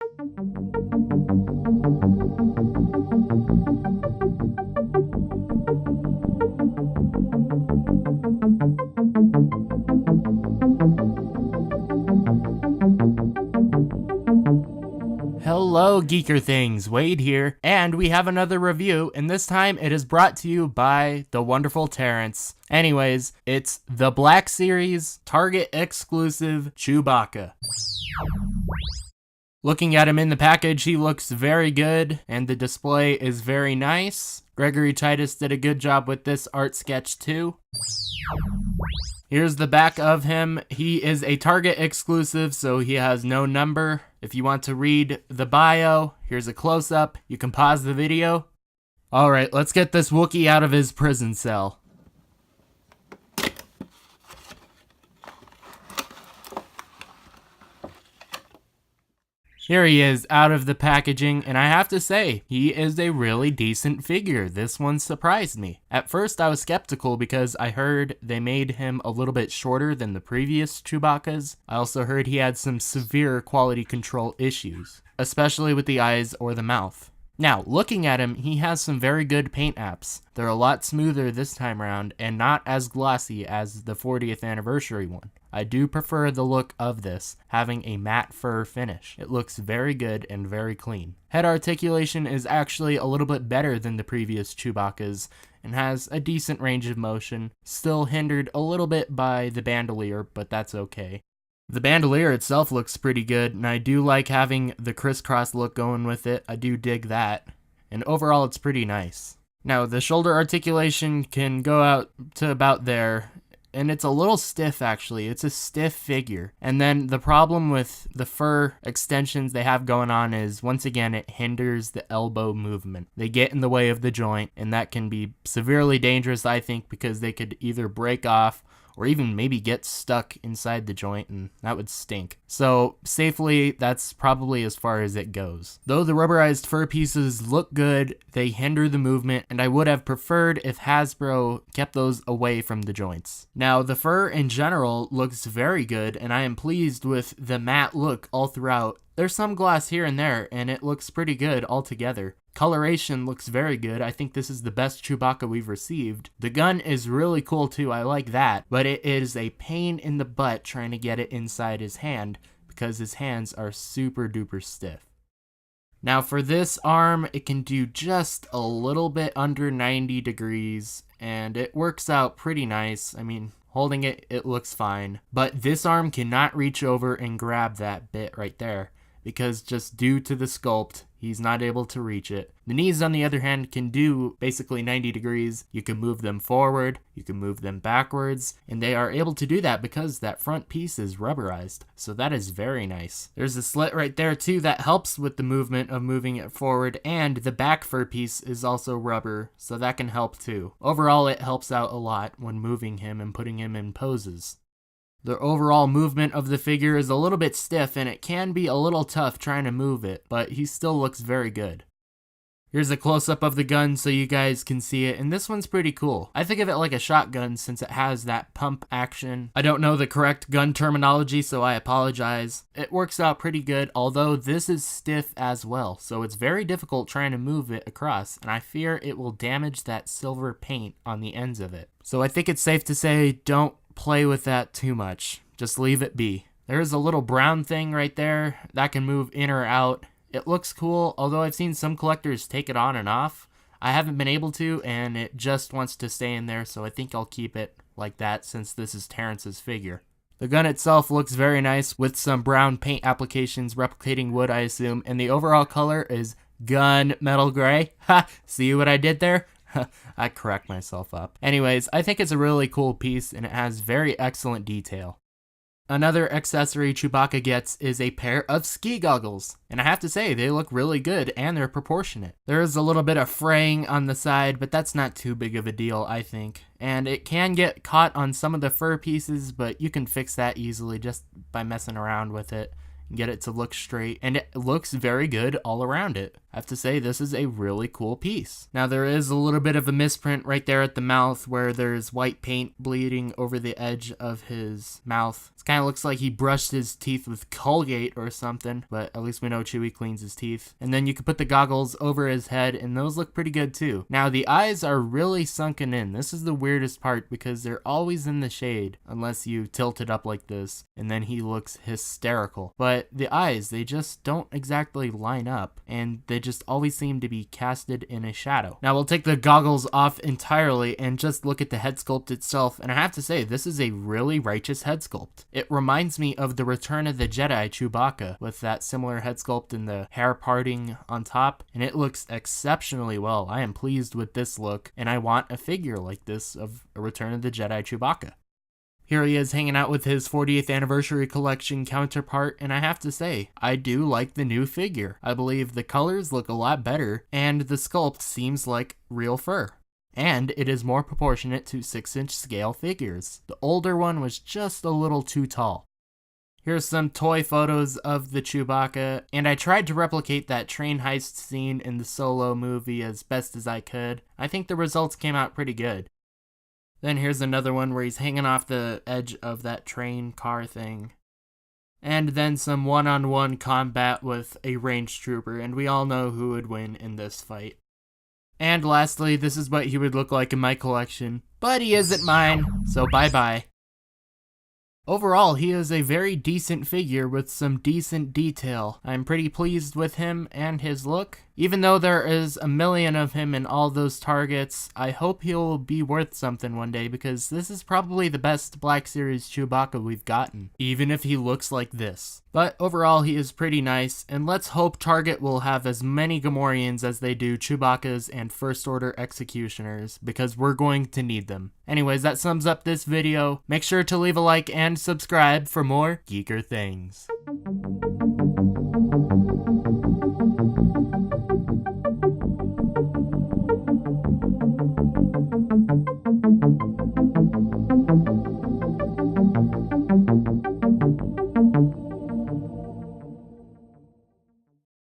Hello Geeker Things, Wade here, and we have another review, and this time it is brought to you by the wonderful Terrence. Anyways, it's the Black Series Target exclusive Chewbacca. Looking at him in the package, he looks very good, and the display is very nice. Gregory Titus did a good job with this art sketch too. Here's the back of him. He is a Target exclusive, so he has no number. If you want to read the bio, here's a close-up. You can pause the video. Alright, let's get this Wookiee out of his prison cell. Here he is out of the packaging, and I have to say, he is a really decent figure. This one surprised me. At first I was skeptical because I heard they made him a little bit shorter than the previous Chewbaccas. I also heard he had some severe quality control issues, especially with the eyes or the mouth. Now, looking at him, he has some very good paint apps. They're a lot smoother this time around and not as glossy as the 40th anniversary one. I do prefer the look of this, having a matte fur finish. It looks very good and very clean. Head articulation is actually a little bit better than the previous Chewbacca's and has a decent range of motion, still hindered a little bit by the bandolier, but that's okay. The bandolier itself looks pretty good, and I do like having the crisscross look going with it. I do dig that, and overall it's pretty nice. Now, the shoulder articulation can go out to about there, and it's a little stiff actually. It's a stiff figure. And then the problem with the fur extensions they have going on is, once again, it hinders the elbow movement. They get in the way of the joint, and that can be severely dangerous, I think, because they could either break off or even maybe get stuck inside the joint, and that would stink. So safely, that's probably as far as it goes. Though the rubberized fur pieces look good, they hinder the movement, and I would have preferred if Hasbro kept those away from the joints. Now, the fur in general looks very good, and I am pleased with the matte look all throughout. There's some gloss here and there, and it looks pretty good altogether. Coloration looks very good. I think this is the best Chewbacca we've received. The gun is really cool too, I like that, but it is a pain in the butt trying to get it inside his hand because his hands are super duper stiff. Now for this arm, it can do just a little bit under 90 degrees, and it works out pretty nice. I mean, holding it, it looks fine, but this arm cannot reach over and grab that bit right there, because just due to the sculpt, he's not able to reach it. The knees, on the other hand, can do basically 90 degrees. You can move them forward, you can move them backwards, and they are able to do that because that front piece is rubberized. So that is very nice. There's a slit right there too that helps with the movement of moving it forward, and the back fur piece is also rubber, so that can help too. Overall, it helps out a lot when moving him and putting him in poses. The overall movement of the figure is a little bit stiff, and it can be a little tough trying to move it, but he still looks very good. Here's a close-up of the gun so you guys can see it, and this one's pretty cool. I think of it like a shotgun since it has that pump action. I don't know the correct gun terminology, so I apologize. It works out pretty good, although this is stiff as well, so it's very difficult trying to move it across, and I fear it will damage that silver paint on the ends of it. So I think it's safe to say don't play with that too much. Just leave it be. There's a little brown thing right there that can move in or out. It looks cool, although I've seen some collectors take it on and off. I haven't been able to, and it just wants to stay in there, so I think I'll keep it like that since this is Terrence's figure. The gun itself looks very nice with some brown paint applications replicating wood, I assume, and the overall color is gunmetal gray. Ha! See what I did there? I cracked myself up. Anyways, I think it's a really cool piece, and it has very excellent detail. Another accessory Chewbacca gets is a pair of ski goggles, and I have to say they look really good and they're proportionate. There is a little bit of fraying on the side, but that's not too big of a deal, I think. And it can get caught on some of the fur pieces, but you can fix that easily just by messing around with it. get it to look straight, and it looks very good all around it. I have to say, this is a really cool piece. Now, there is a little bit of a misprint right there at the mouth where there's white paint bleeding over the edge of his mouth. It kind of looks like he brushed his teeth with Colgate or something, but at least we know Chewie cleans his teeth. And then you can put the goggles over his head, and those look pretty good too. Now, the eyes are really sunken in. This is the weirdest part because they're always in the shade unless you tilt it up like this, and then he looks hysterical. But the eyes, they just don't exactly line up, and they just always seem to be casted in a shadow. Now, we'll take the goggles off entirely and just look at the head sculpt itself, and I have to say, this is a really righteous head sculpt. It reminds me of the Return of the Jedi Chewbacca with that similar head sculpt and the hair parting on top, and it looks exceptionally well. I am pleased with this look, and I want a figure like this of a Return of the Jedi Chewbacca. Here he is hanging out with his 40th anniversary collection counterpart, and I have to say, I do like the new figure. I believe the colors look a lot better, and the sculpt seems like real fur. And it is more proportionate to 6-inch scale figures. The older one was just a little too tall. Here's some toy photos of the Chewbacca, and I tried to replicate that train heist scene in the Solo movie as best as I could. I think the results came out pretty good. Then here's another one where he's hanging off the edge of that train car thing. And then some one-on-one combat with a ranged trooper, and we all know who would win in this fight. And lastly, this is what he would look like in my collection, but he isn't mine, so bye-bye. Overall, he is a very decent figure with some decent detail. I'm pretty pleased with him and his look. Even though there is a million of him in all those targets, I hope he'll be worth something one day because this is probably the best Black Series Chewbacca we've gotten, even if he looks like this. But overall, he is pretty nice, and let's hope Target will have as many Gamorreans as they do Chewbaccas and First Order Executioners, because we're going to need them. Anyways, that sums up this video. Make sure to leave a like and subscribe for more Geeker things.